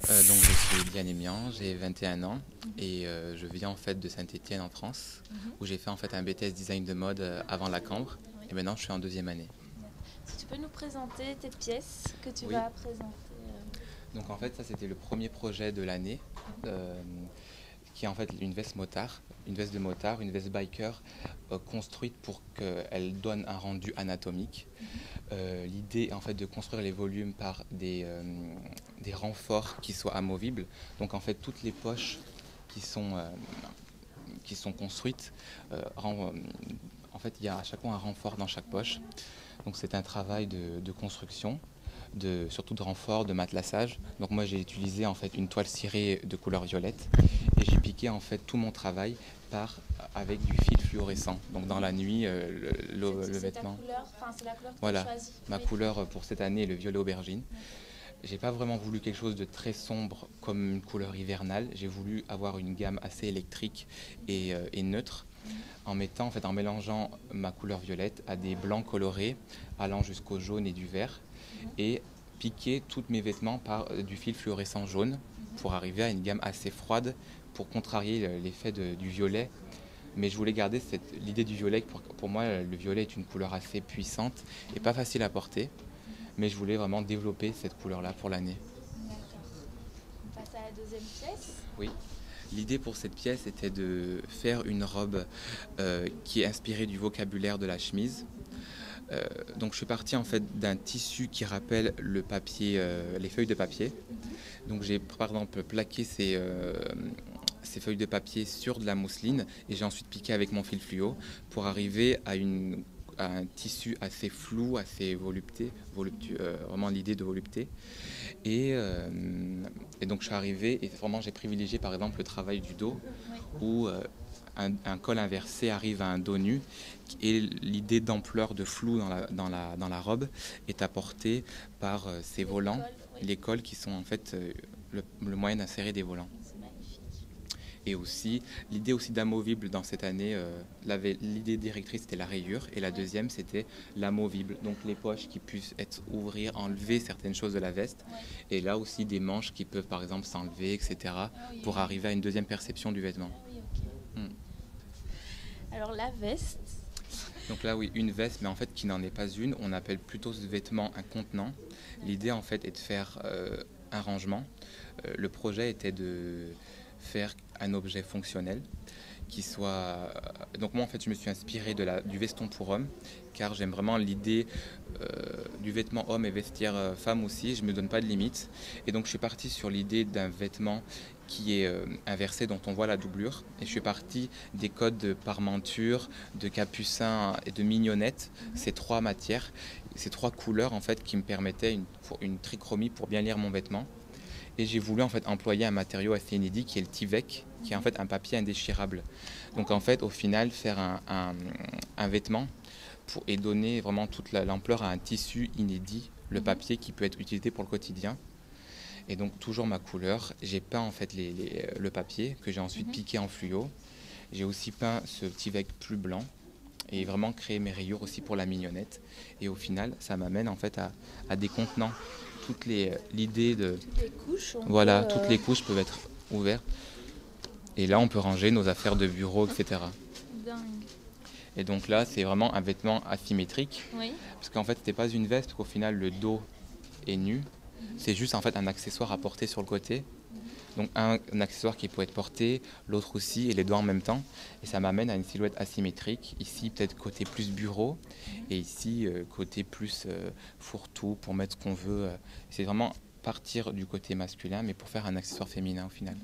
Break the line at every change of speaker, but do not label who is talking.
Donc je suis Diane Emian, j'ai 21 ans et je viens en fait de Saint-Étienne en France où j'ai fait en fait un BTS design de mode avant la Cambre
Oui.
et maintenant je suis en deuxième année.
Si tu peux nous présenter tes pièces que tu
Oui,
vas présenter.
donc en fait ça c'était le premier projet de l'année qui est en fait une veste motard, une veste de motard, une veste biker construite pour qu'elle donne un rendu anatomique. L'idée est en fait de construire les volumes par des renforts qui soient amovibles. Donc en fait toutes les poches qui sont, euh, qui sont construites, en fait il y a à chaque fois un renfort dans chaque poche. Donc c'est un travail de construction, surtout de renfort, de matelassage. Donc moi j'ai utilisé en fait une toile cirée de couleur violette et j'ai piqué en fait tout mon travail avec du fil fluorescent. Donc dans la nuit, le
C'est ta
vêtement.
couleur, enfin c'est la couleur que tu as
Voilà,
choisie.
ma
Oui.
couleur pour cette année est le violet aubergine.
D'accord.
J'ai pas vraiment voulu quelque chose de très sombre comme une couleur hivernale. J'ai voulu avoir une gamme assez électrique et neutre en mettant, en fait, en mélangeant ma couleur violette à des blancs colorés allant jusqu'au jaune et du vert et piquer tous mes vêtements par du fil fluorescent jaune pour arriver à une gamme assez froide pour contrarier l'effet du violet. Mais je voulais garder l'idée du violet. Pour moi, le violet est une couleur assez puissante et pas facile à porter. Mais je voulais vraiment développer cette couleur-là pour l'année.
D'accord. On passe à la deuxième pièce.
Oui. L'idée pour cette pièce était de faire une robe qui est inspirée du vocabulaire de la chemise. Donc je suis partie en fait d'un tissu qui rappelle le papier, les feuilles de papier. Donc j'ai par exemple plaqué ces feuilles de papier sur de la mousseline et j'ai ensuite piqué avec mon fil fluo pour arriver à un tissu assez flou, assez vraiment l'idée de volupté. Et, euh, et donc je suis arrivé et vraiment j'ai privilégié par exemple le travail du dos
Oui.
où un col inversé arrive à un dos nu et l'idée d'ampleur de flou dans la robe est apportée par ces
Les
volants,
cols, oui.
les cols qui sont en fait le moyen d'insérer des volants.
C'est magnifique.
Et aussi, l'idée aussi d'amovible dans cette année, l'idée directrice c'était la rayure et la
Oui.
deuxième c'était l'amovible, donc les poches qui puissent ouvrir, enlever certaines choses de la veste
Oui.
et là aussi des manches qui peuvent par exemple s'enlever, etc.
Ah oui,
pour
oui.
arriver à une deuxième perception du vêtement.
Ah oui, ok.
Hmm.
Alors la veste.
Donc là oui, une veste, mais en fait qui n'en est pas une, on appelle plutôt ce vêtement un contenant. L'idée en fait est de faire un rangement. Le projet était de faire un objet fonctionnel qui soit. Donc moi en fait je me suis inspiré du veston pour homme car j'aime vraiment l'idée du vêtement homme et vestiaire femme aussi, je ne me donne pas de limite. Et donc je suis parti sur l'idée d'un vêtement qui est inversé dont on voit la doublure. Et je suis parti des codes de parmenture, de capucin et de mignonnette, ces trois matières, ces trois couleurs en fait qui me permettaient une trichromie pour bien lire mon vêtement. Et j'ai voulu en fait employer un matériau assez inédit qui est le Tyvek, qui est en fait un papier indéchirable. Donc en fait au final faire un vêtement et donner vraiment toute l'ampleur à un tissu inédit, le papier qui peut être utilisé pour le quotidien. Et donc toujours ma couleur, j'ai peint en fait le papier que j'ai ensuite piqué en fluo. J'ai aussi peint ce Tyvek plus blanc et vraiment créé mes rayures aussi pour la mignonnette. Et au final, ça m'amène en fait à des contenants. L'idée de
Toutes les couches, on
voilà,
peut.
toutes les couches peuvent être ouvertes. Et là, on peut ranger nos affaires de bureau, etc.
Dingue.
Et donc là, c'est vraiment un vêtement asymétrique.
Oui.
Parce qu'en fait, c'était pas une veste, parce qu'au final, le dos est nu. C'est juste en fait un accessoire à porter sur le côté. Donc un accessoire qui peut être porté, l'autre aussi, et les deux en même temps. Et ça m'amène à une silhouette asymétrique. Ici, peut-être côté plus bureau, et ici, côté plus fourre-tout, pour mettre ce qu'on veut. C'est vraiment partir du côté masculin, mais pour faire un accessoire féminin au final.